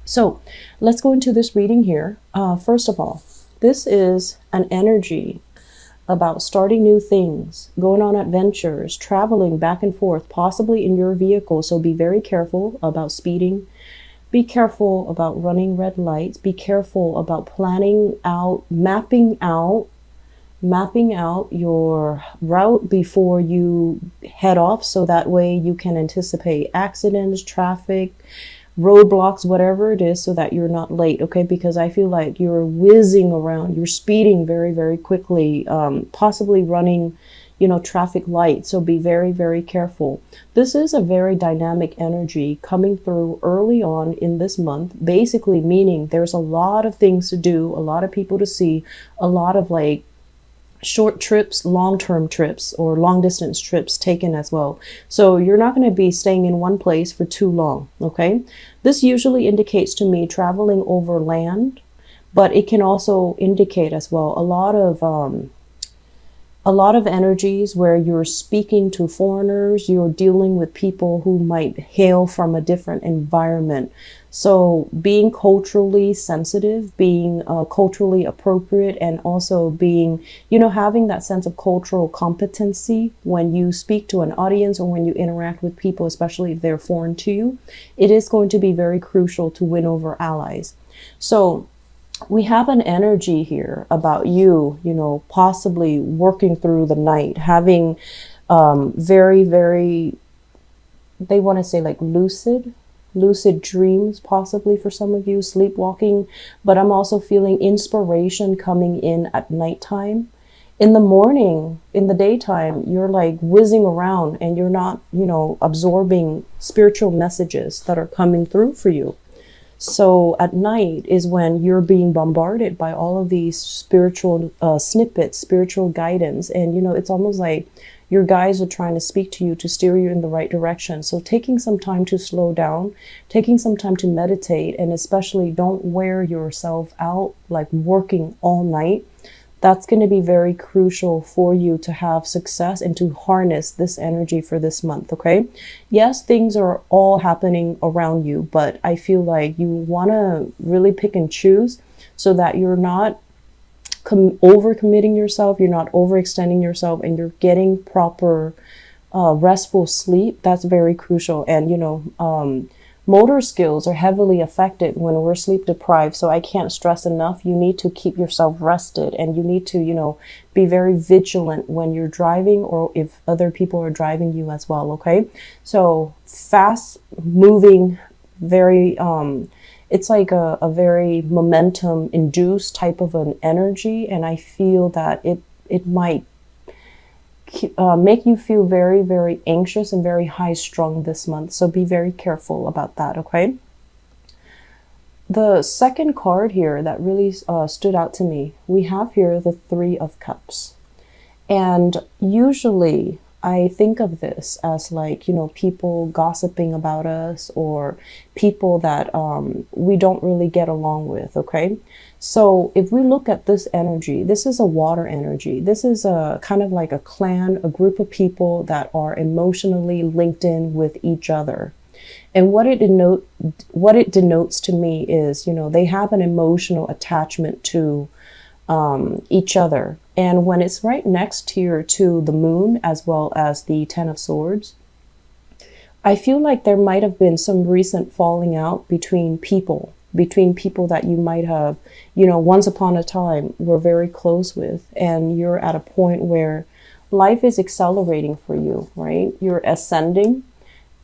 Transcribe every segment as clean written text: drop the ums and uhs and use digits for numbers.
So let's go into this reading here. First of all, this is an energy about starting new things, going on adventures, traveling back and forth, possibly in your vehicle. So be very careful about speeding. Be careful about running red lights. Be careful about planning out, mapping out your route before you head off. So that way you can anticipate accidents, traffic, roadblocks, whatever it is, so that you're not late. Okay, because I feel like you're whizzing around, you're speeding very, very quickly, possibly running, traffic lights. So be very, very careful. This is a very dynamic energy coming through early on in this month, basically meaning there's a lot of things to do, a lot of people to see, a lot of like short trips, long-term trips, or long distance trips taken as well. So you're not going to be staying in one place for too long. Okay, this usually indicates to me traveling over land, but it can also indicate as well a lot of energies where you're speaking to foreigners, you're dealing with people who might hail from a different environment. So being culturally sensitive, being culturally appropriate, and also being, having that sense of cultural competency when you speak to an audience or when you interact with people, especially if they're foreign to you, it is going to be very crucial to win over allies. So we have an energy here about you, possibly working through the night, having very, very, they want to say like lucid dreams, possibly for some of you, sleepwalking. But I'm also feeling inspiration coming in at nighttime. In the morning, in the daytime, you're like whizzing around and you're not, absorbing spiritual messages that are coming through for you. So at night is when you're being bombarded by all of these spiritual snippets, spiritual guidance. And, it's almost like your guides are trying to speak to you to steer you in the right direction. So taking some time to slow down, taking some time to meditate, and especially don't wear yourself out, like working all night. That's going to be very crucial for you to have success and to harness this energy for this month. Okay. Yes, things are all happening around you, but I feel like you want to really pick and choose so that you're not overcommitting yourself, you're not overextending yourself, and you're getting proper restful sleep. That's very crucial. And motor skills are heavily affected when we're sleep deprived. So I can't stress enough, you need to keep yourself rested, and you need to be very vigilant when you're driving, or if other people are driving you as well. Okay, so fast moving, very it's like a very momentum induced type of an energy. And I feel that it might make you feel very, very anxious and very high strung this month. So be very careful about that. Okay. The second card here that really stood out to me, we have here the Three of Cups. And usually I think of this as like, people gossiping about us, or people that we don't really get along with. Okay. So if we look at this energy, this is a water energy. This is a kind of like a clan, a group of people that are emotionally linked in with each other. And what it denotes to me is, they have an emotional attachment to each other. And when it's right next here to the moon, as well as the Ten of Swords, I feel like there might have been some recent falling out between people that you might have, once upon a time were very close with, and you're at a point where life is accelerating for you, right? You're ascending,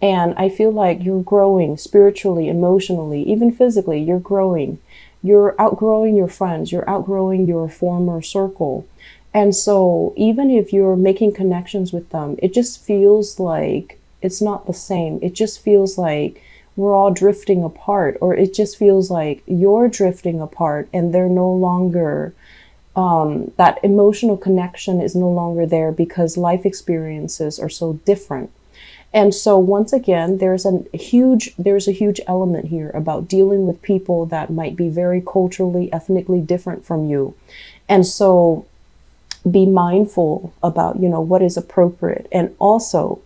and I feel like you're growing spiritually, emotionally, even physically. You're growing. You're outgrowing your friends. You're outgrowing your former circle. And so even if you're making connections with them, it just feels like it's not the same. It just feels like we're all drifting apart, or it just feels like you're drifting apart and they're no longer, that emotional connection is no longer there because life experiences are so different. And so once again, there's a huge element here about dealing with people that might be very culturally, ethnically different from you. And so be mindful about, what is appropriate. And also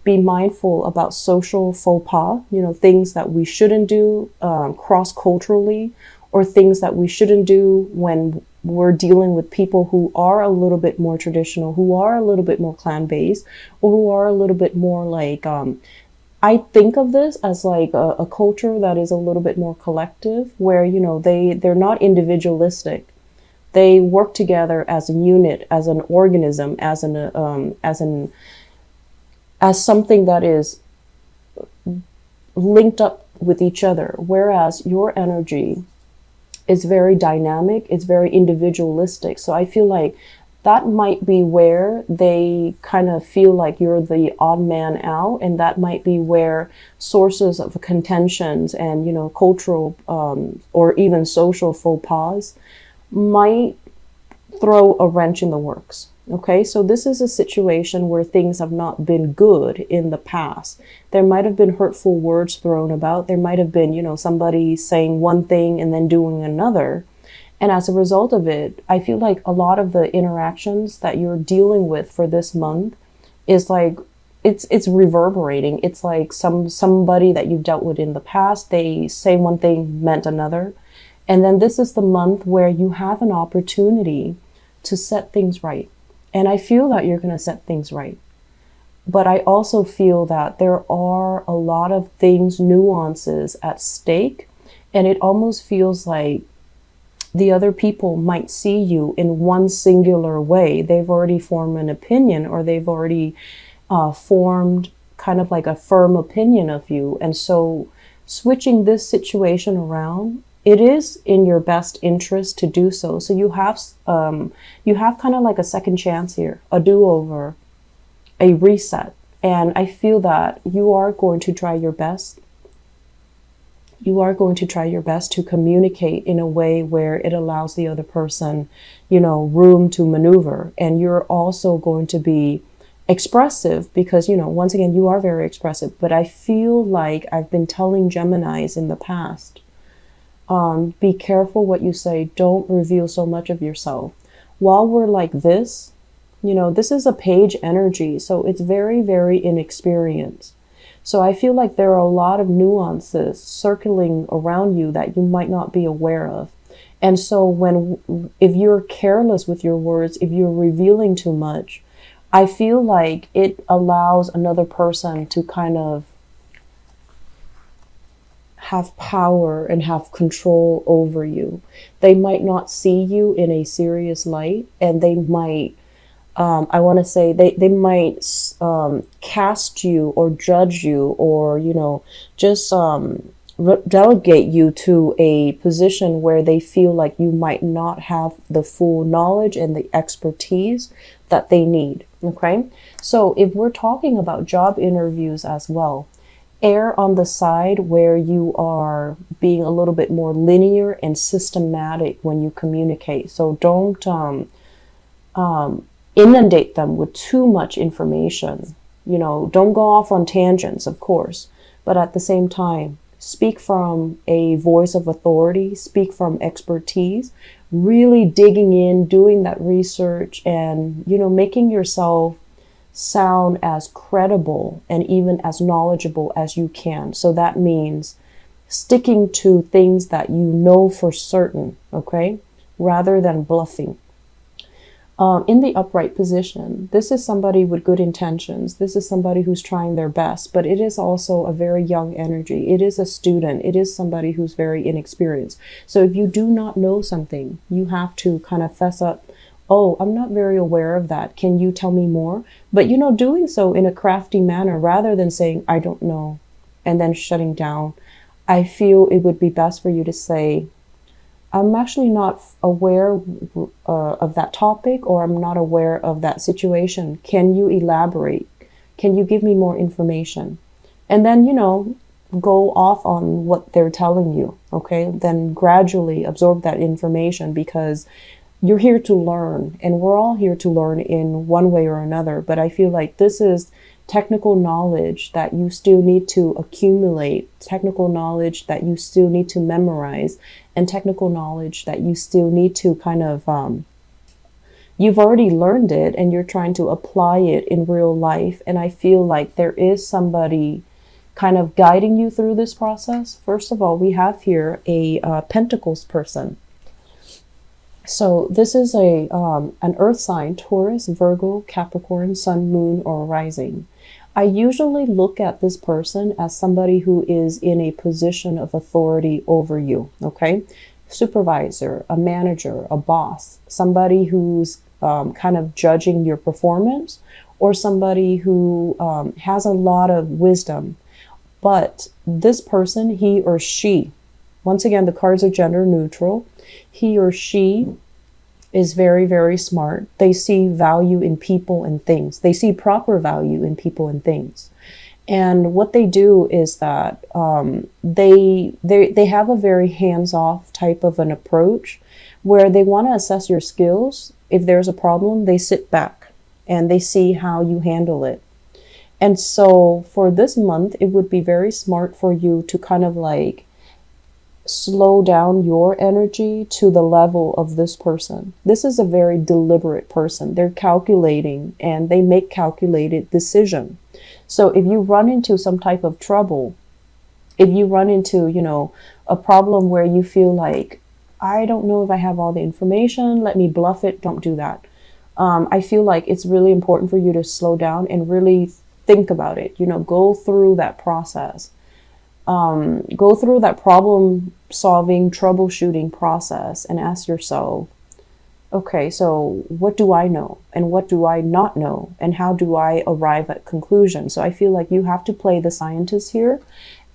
be mindful about social faux pas, you know, things that we shouldn't do cross-culturally, or things that we shouldn't do when we're dealing with people who are a little bit more traditional, who are a little bit more clan-based, or who are a little bit more like, I think of this as like a culture that is a little bit more collective, where, you know, they're not individualistic. They work together as a unit, as an organism, as something that is linked up with each other. Whereas your energy is very dynamic, it's very individualistic. So I feel like that might be where they kind of feel like you're the odd man out, and that might be where sources of contentions and, you know, cultural or even social faux pas might throw a wrench in the works. Okay, so this is a situation where things have not been good in the past. There might have been hurtful words thrown about. There might have been, you know, somebody saying one thing and then doing another. And as a result of it, I feel like a lot of the interactions that you're dealing with for this month is like, it's reverberating. It's like somebody that you've dealt with in the past, they say one thing meant another. And then this is the month where you have an opportunity to set things right. And I feel that you're going to set things right. But I also feel that there are a lot of things, nuances at stake. And it almost feels like the other people might see you in one singular way. They've already formed an opinion, or they've already formed kind of like a firm opinion of you. And so switching this situation around, it is in your best interest to do so. So you have kind of like a second chance here, a do-over, a reset. And I feel that you are going to try your best. You are going to try your best to communicate in a way where it allows the other person, you know, room to maneuver. And you're also going to be expressive because, you know, once again, you are very expressive. But I feel like I've been telling Geminis in the past, be careful what you say. Don't reveal so much of yourself. While we're like this, you know, this is a page energy, so it's very, very inexperienced. So I feel like there are a lot of nuances circling around you that you might not be aware of. And so if you're careless with your words, if you're revealing too much, I feel like it allows another person to kind of have power and have control over you. They might not see you in a serious light, and they might, I want to say, they might cast you or judge you, or, you know, just delegate you to a position where they feel like you might not have the full knowledge and the expertise that they need. Okay, so if we're talking about job interviews as well, err on the side where you are being a little bit more linear and systematic when you communicate. So don't inundate them with too much information. You know, don't go off on tangents, of course, but at the same time, speak from a voice of authority, speak from expertise, really digging in, doing that research, and, you know, making yourself sound as credible and even as knowledgeable as you can. So that means sticking to things that you know for certain, okay, rather than bluffing. In the upright position, this is somebody with good intentions. This is somebody who's trying their best, but it is also a very young energy. It is a student. It is somebody who's very inexperienced. So if you do not know something, you have to kind of fess up. Oh, I'm not very aware of that. Can you tell me more? But, you know, doing so in a crafty manner rather than saying, I don't know, and then shutting down. I feel it would be best for you to say, I'm actually not aware of that topic, or I'm not aware of that situation. Can you elaborate? Can you give me more information? And then, you know, go off on what they're telling you, okay? Then gradually absorb that information, because you're here to learn, and we're all here to learn in one way or another. But I feel like this is technical knowledge that you still need to accumulate, technical knowledge that you still need to memorize, and technical knowledge that you still need to kind of, you've already learned it and you're trying to apply it in real life. And I feel like there is somebody kind of guiding you through this process. First of all, we have here a Pentacles person. So this is an earth sign, Taurus, Virgo, Capricorn, Sun, Moon, or Rising. I usually look at this person as somebody who is in a position of authority over you, okay? Supervisor, a manager, a boss, somebody who's kind of judging your performance, or somebody who has a lot of wisdom. But this person, he or she, once again, the cards are gender neutral. He or she is very, very smart. They see value in people and things. They see proper value in people and things. And what they do is that they have a very hands-off type of an approach where they want to assess your skills. If there's a problem, they sit back and they see how you handle it. And so for this month, it would be very smart for you to kind of like slow down your energy to the level of this person. This is a very deliberate person. They're calculating and they make calculated decisions. So if you run into some type of trouble, if you run into, you know, a problem where you feel like, I don't know if I have all the information, let me bluff it, don't do that. I feel like it's really important for you to slow down and really think about it, you know, go through that process. Go through that problem solving, troubleshooting process and ask yourself, okay, so what do I know and what do I not know and how do I arrive at conclusions? So I feel like you have to play the scientist here.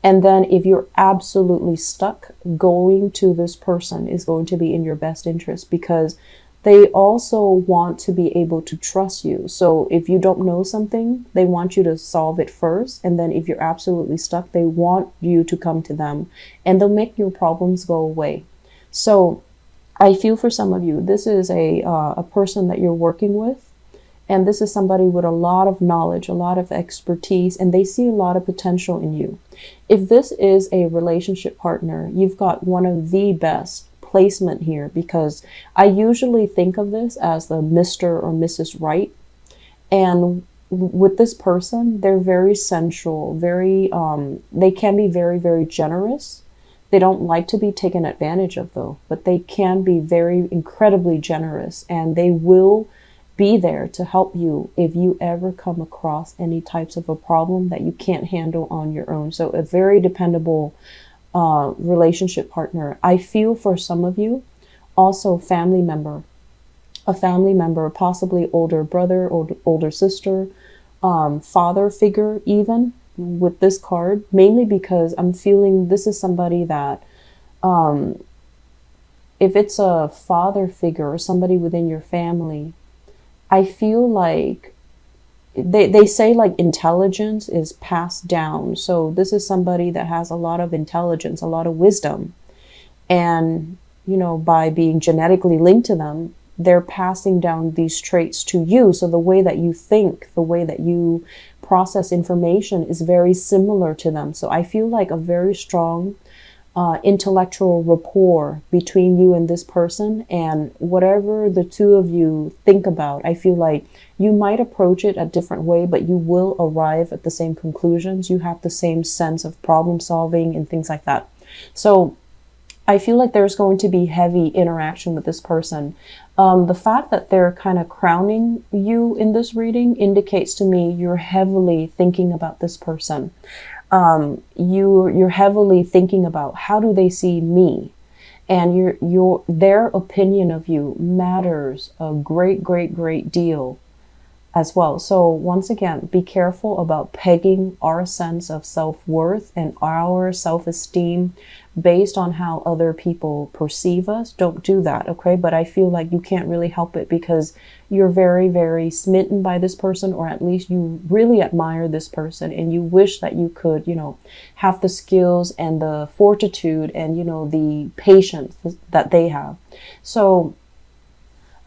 And then if you're absolutely stuck, going to this person is going to be in your best interest because they also want to be able to trust you. So if you don't know something, they want you to solve it first. And then if you're absolutely stuck, they want you to come to them and they'll make your problems go away. So I feel for some of you, this is a person that you're working with. And this is somebody with a lot of knowledge, a lot of expertise, and they see a lot of potential in you. If this is a relationship partner, you've got one of the best placement here because I usually think of this as the Mr. or Mrs. Right. And with this person, they're very sensual, very, they can be very, very generous. They don't like to be taken advantage of though, but they can be very incredibly generous and they will be there to help you if you ever come across any types of a problem that you can't handle on your own. So a very dependable relationship partner. I feel for some of you, also family member, a family member, possibly older brother or older sister, father figure even with this card, mainly because I'm feeling this is somebody that if it's a father figure or somebody within your family, I feel like they say like intelligence is passed down. So this is somebody that has a lot of intelligence, a lot of wisdom. And, you know, by being genetically linked to them, they're passing down these traits to you. So the way that you think, the way that you process information is very similar to them. So I feel like a very strong intellectual rapport between you and this person, and whatever the two of you think about, I feel like you might approach it a different way, but you will arrive at the same conclusions. You have the same sense of problem solving and things like that. So I feel like there's going to be heavy interaction with this person. The fact that they're kind of crowning you in this reading indicates to me you're heavily thinking about this person. You're heavily thinking about how do they see me, and their opinion of you matters a great deal as well. So once again, be careful about pegging our sense of self-worth and our self-esteem based on how other people perceive us. Don't do that, okay? But I feel like you can't really help it because you're very smitten by this person, or at least you really admire this person and you wish that you could, you know, have the skills and the fortitude and, you know, the patience that they have. So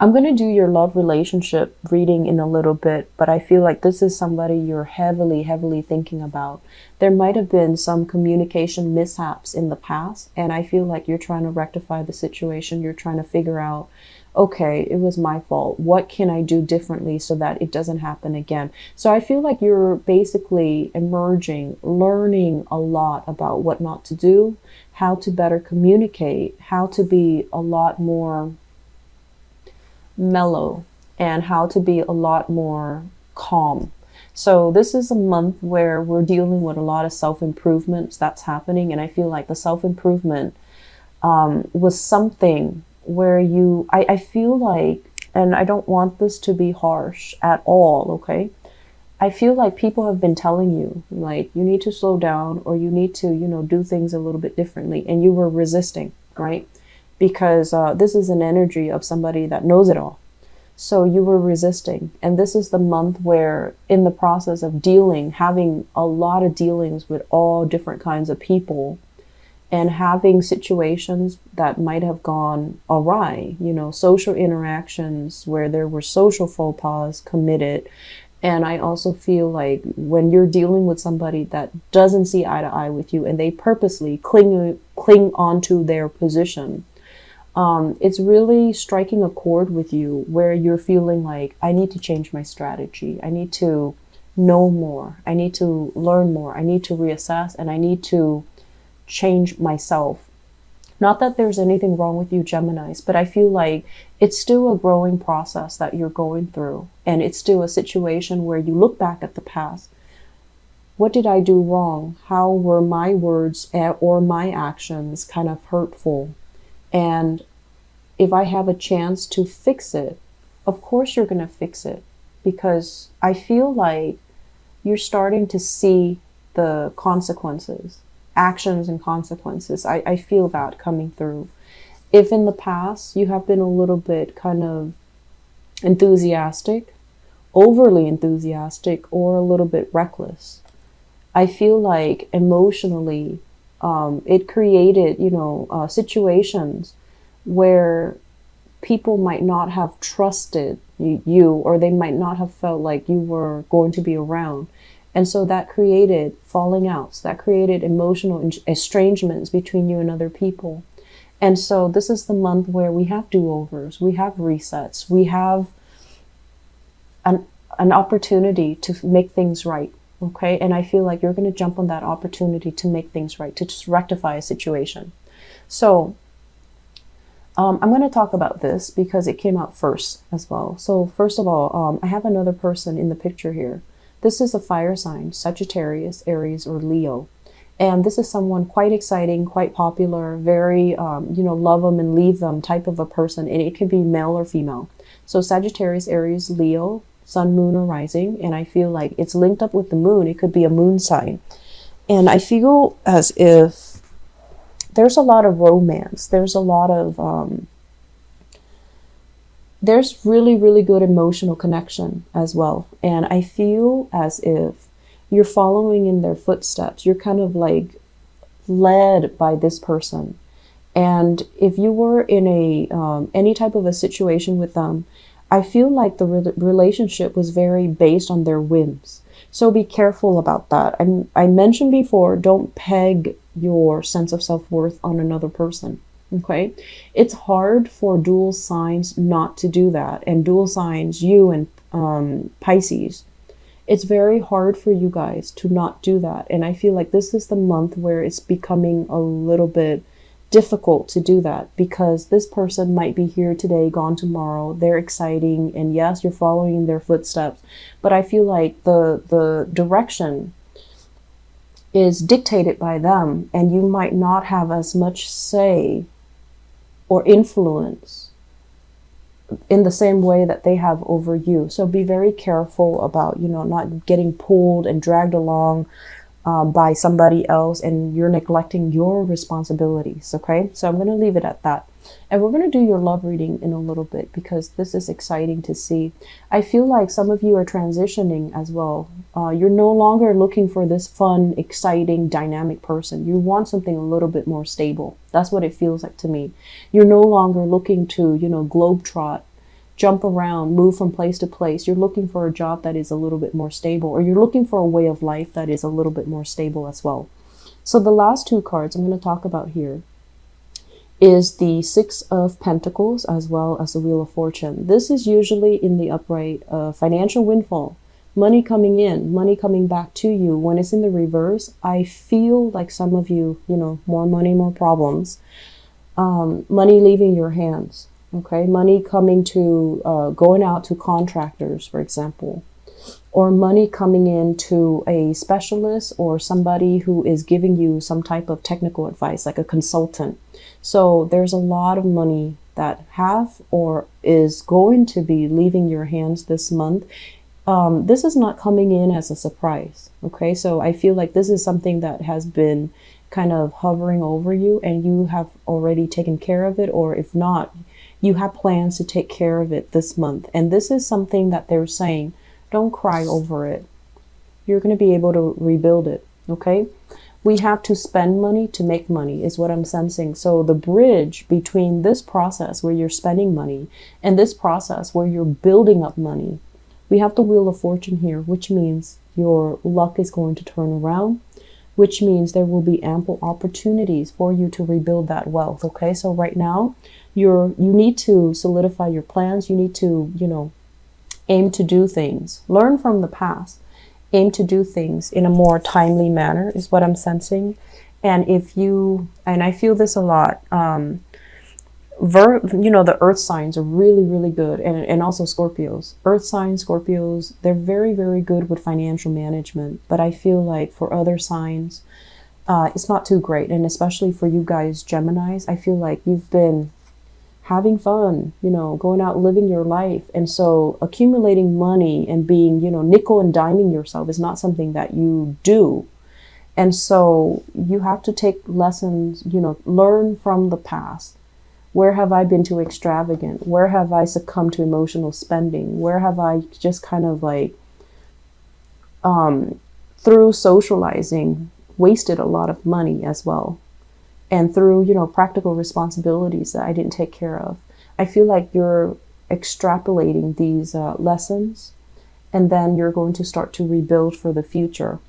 I'm going to do your love relationship reading in a little bit, but I feel like this is somebody you're heavily, heavily thinking about. There might have been some communication mishaps in the past, and I feel like you're trying to rectify the situation. You're trying to figure out, okay, it was my fault. What can I do differently so that it doesn't happen again? So I feel like you're basically emerging, learning a lot about what not to do, how to better communicate, how to be a lot more mellow, and how to be a lot more calm. So this is a month where we're dealing with a lot of self-improvements that's happening. And I feel like the self-improvement was something where I feel like, and I don't want this to be harsh at all, okay? I feel like people have been telling you, like, you need to slow down, or you need to, do things a little bit differently. And you were resisting, right? Because this is an energy of somebody that knows it all. So you were resisting. And this is the month where, in the process of having a lot of dealings with all different kinds of people, and having situations that might have gone awry, social interactions where there were social faux pas committed. And I also feel like when you're dealing with somebody that doesn't see eye to eye with you, and they purposely cling onto their position, it's really striking a chord with you where you're feeling like, I need to change my strategy. I need to know more. I need to learn more. I need to reassess, and I need to change myself. Not that there's anything wrong with you, Geminis, but I feel like it's still a growing process that you're going through. And it's still a situation where you look back at the past. What did I do wrong? How were my words or my actions kind of hurtful? And if I have a chance to fix it, of course you're going to fix it, because I feel like you're starting to see the consequences, actions and consequences. I feel that coming through. If in the past you have been a little bit kind of enthusiastic, overly enthusiastic, or a little bit reckless, I feel like emotionally, it created, situations where people might not have trusted you, or they might not have felt like you were going to be around. And so that created falling outs, that created emotional estrangements between you and other people. And so this is the month where we have do-overs, we have resets, we have an opportunity to make things right. Okay, and I feel like you're going to jump on that opportunity to make things right, to just rectify a situation. So I'm going to talk about this because it came out first as well. So first of all, I have another person in the picture here. This is a fire sign, Sagittarius, Aries, or Leo. And this is someone quite exciting, quite popular, very, love them and leave them type of a person. And it can be male or female. So Sagittarius, Aries, Leo, Sun, Moon, or Rising. And I feel like it's linked up with the moon. It could be a moon sign. And I feel as if there's a lot of romance. There's a lot of, there's really, really good emotional connection as well. And I feel as if you're following in their footsteps. You're kind of like led by this person. And if you were in any type of a situation with them, I feel like the relationship was very based on their whims. So be careful about that. I mentioned before, don't peg your sense of self-worth on another person. Okay? It's hard for dual signs not to do that. And dual signs, you and Pisces, it's very hard for you guys to not do that. And I feel like this is the month where it's becoming a little bit difficult to do that, because this person might be here today, gone tomorrow. They're exciting, and yes, you're following in their footsteps, but I feel like the direction is dictated by them, and you might not have as much say or influence in the same way that they have over you. So be very careful about, not getting pulled and dragged along by somebody else, and you're neglecting your responsibilities. Okay, so I'm going to leave it at that, and we're going to do your love reading in a little bit, because this is exciting to see. I feel like some of you are transitioning as well. You're no longer looking for this fun, exciting, dynamic person. You want something a little bit more stable. That's what it feels like to me. You're no longer looking to, globetrot, jump around, move from place to place. You're looking for a job that is a little bit more stable, or you're looking for a way of life that is a little bit more stable as well. So the last two cards I'm going to talk about here is the Six of Pentacles as well as the Wheel of Fortune. This is usually in the upright financial windfall, money coming in, money coming back to you. When it's in the reverse, I feel like some of you, more money, more problems, money leaving your hands. Okay, money coming to, going out to contractors, for example, or money coming in to a specialist or somebody who is giving you some type of technical advice, like a consultant. So there's a lot of money that have or is going to be leaving your hands this month. This is not coming in as a surprise. Okay, so I feel like this is something that has been kind of hovering over you and you have already taken care of it, or if not, you have plans to take care of it this month. And this is something that they're saying, don't cry over it. You're going to be able to rebuild it. Okay. We have to spend money to make money is what I'm sensing. So the bridge between this process where you're spending money and this process where you're building up money, we have the Wheel of Fortune here, which means your luck is going to turn around, which means there will be ample opportunities for you to rebuild that wealth. Okay. So right now you need to solidify your plans. You need to, aim to do things, learn from the past, aim to do things in a more timely manner is what I'm sensing. And and I feel this a lot, the earth signs are really, really good. And also Scorpios, earth signs, Scorpios, they're very, very good with financial management. But I feel like for other signs, it's not too great. And especially for you guys, Geminis, I feel like you've been having fun, going out, living your life. And so accumulating money and being, nickel and diming yourself is not something that you do. And so you have to take lessons, learn from the past. Where have I been too extravagant? Where have I succumbed to emotional spending? Where have I just kind of like, through socializing, wasted a lot of money as well? And through, practical responsibilities that I didn't take care of. I feel like you're extrapolating these lessons, and then you're going to start to rebuild for the future.